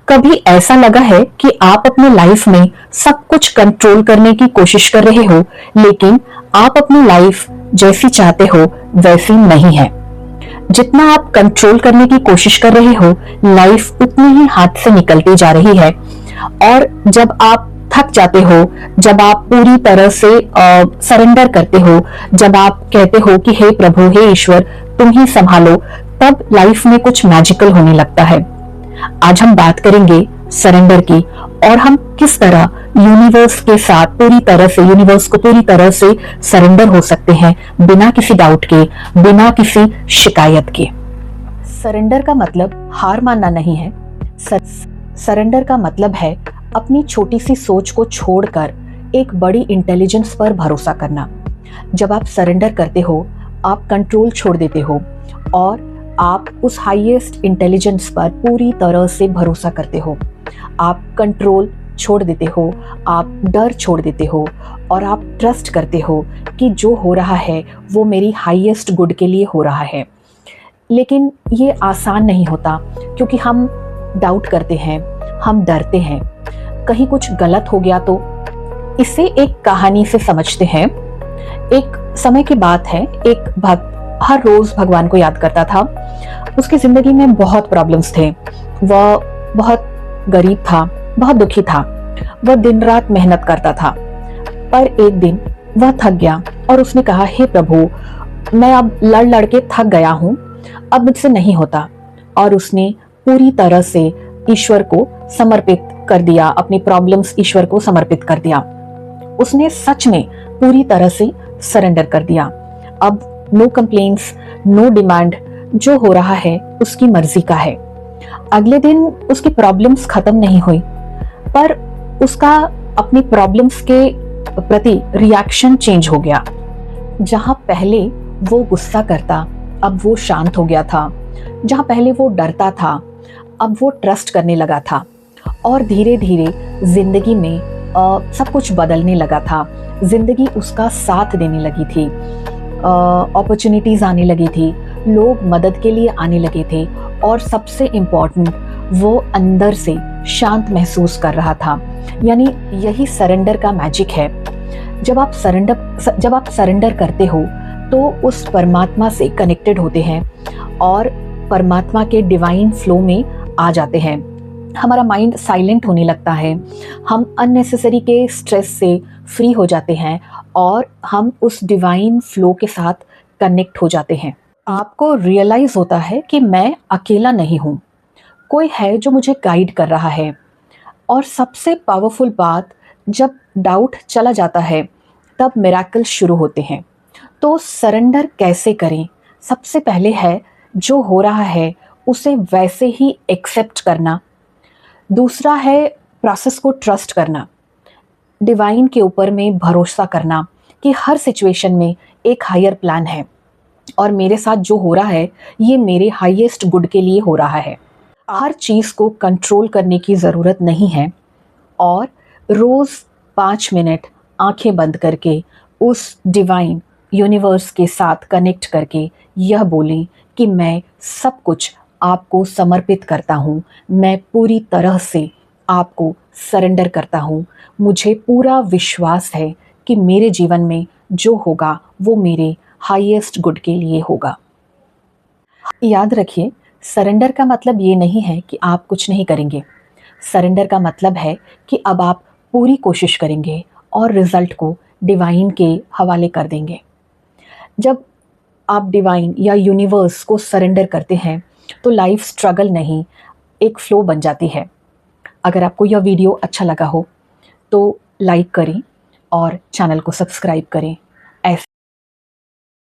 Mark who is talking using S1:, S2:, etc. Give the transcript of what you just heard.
S1: कभी ऐसा लगा है कि आप अपने लाइफ में सब कुछ कंट्रोल करने की कोशिश कर रहे हो, लेकिन आप अपनी लाइफ जैसी चाहते हो वैसी नहीं है। जितना आप कंट्रोल करने की कोशिश कर रहे हो, लाइफ उतनी ही हाथ से निकलती जा रही है। और जब आप थक जाते हो, जब आप पूरी तरह से सरेंडर करते हो, जब आप कहते हो कि हे प्रभु, हे ईश्वर, तुम ही संभालो, तब लाइफ में कुछ मैजिकल होने लगता है। आज हम बात करेंगे सरेंडर की, और हम किस तरह यूनिवर्स के साथ यूनिवर्स को पूरी तरह से सरेंडर हो सकते हैं, बिना किसी डाउट के, बिना किसी शिकायत के। सरेंडर का मतलब हार मानना नहीं है। सरेंडर का मतलब है अपनी छोटी सी सोच को छोड़कर एक बड़ी इंटेलिजेंस पर भरोसा करना। जब आप सरेंडर करते हो, आप कंट्रोल छोड़ देते हो और आप उस हाईएस्ट इंटेलिजेंस पर पूरी तरह से भरोसा करते हो। आप कंट्रोल छोड़ देते हो, आप डर छोड़ देते हो और आप ट्रस्ट करते हो कि जो हो रहा है वो मेरी हाईएस्ट गुड के लिए हो रहा है। लेकिन ये आसान नहीं होता, क्योंकि हम डाउट करते हैं, हम डरते हैं कहीं कुछ गलत हो गया तो। इसे एक कहानी से समझते हैं। एक समय की बात है, एक भक्त हर रोज भगवान को याद करता था। उसकी जिंदगी में बहुत प्रॉब्लम्स थे। वह बहुत गरीब था, बहुत दुखी था। वह दिन रात मेहनत करता था, पर एक दिन वह थक गया और उसने कहा, हे प्रभु, मैं अब लड़ लड़ के थक गया हूं, अब मुझसे नहीं होता। और उसने पूरी तरह से ईश्वर को समर्पित कर दिया, अपनी प्रॉब्लम्स ईश्वर को समर्पित कर दिया। उसने सच में पूरी तरह से सरेंडर कर दिया। अब नो कंप्लेंट्स, नो डिमांड, जो हो रहा है उसकी मर्जी का है। अगले दिन उसकी प्रॉब्लम्स खत्म नहीं हुई, पर उसका अपनी प्रॉब्लम्स के प्रति रिएक्शन चेंज हो गया। जहां पहले वो गुस्सा करता, अब वो शांत हो गया था। जहां पहले वो डरता था, अब वो ट्रस्ट करने लगा था। और धीरे धीरे जिंदगी में सब कुछ बदलने लगा था। जिंदगी उसका साथ देने लगी थी, अपॉर्चुनिटीज आने लगी थी, लोग मदद के लिए आने लगे थे, और सबसे इम्पोर्टेंट, वो अंदर से शांत महसूस कर रहा था। यानी यही सरेंडर का मैजिक है। जब आप सरेंडर करते हो तो उस परमात्मा से कनेक्टेड होते हैं और परमात्मा के डिवाइन फ्लो में आ जाते हैं। हमारा माइंड साइलेंट होने लगता है, हम अननेसेसरी के स्ट्रेस से फ्री हो जाते हैं और हम उस डिवाइन फ्लो के साथ कनेक्ट हो जाते हैं। आपको रियलाइज होता है कि मैं अकेला नहीं हूँ, कोई है जो मुझे गाइड कर रहा है। और सबसे पावरफुल बात, जब डाउट चला जाता है तब मिरेकल शुरू होते हैं। तो सरेंडर कैसे करें? सबसे पहले है, जो हो रहा है उसे वैसे ही एक्सेप्ट करना। दूसरा है प्रोसेस को ट्रस्ट करना, डिवाइन के ऊपर में भरोसा करना कि हर सिचुएशन में एक हायर प्लान है और मेरे साथ जो हो रहा है ये मेरे हाईएस्ट गुड के लिए हो रहा है। हर चीज़ को कंट्रोल करने की ज़रूरत नहीं है, और रोज़ 5 मिनट आंखें बंद करके उस डिवाइन यूनिवर्स के साथ कनेक्ट करके यह बोलें कि मैं सब कुछ आपको समर्पित करता हूँ, मैं पूरी तरह से आपको सरेंडर करता हूँ। मुझे पूरा विश्वास है कि मेरे जीवन में जो होगा वो मेरे हाईएस्ट गुड के लिए होगा। याद रखिए, सरेंडर का मतलब ये नहीं है कि आप कुछ नहीं करेंगे। सरेंडर का मतलब है कि अब आप पूरी कोशिश करेंगे और रिजल्ट को डिवाइन के हवाले कर देंगे। जब आप डिवाइन या यूनिवर्स को सरेंडर करते हैं तो लाइफ स्ट्रगल नहीं, एक फ्लो बन जाती है। अगर आपको यह वीडियो अच्छा लगा हो तो लाइक करें और चैनल को सब्सक्राइब करें। ऐसे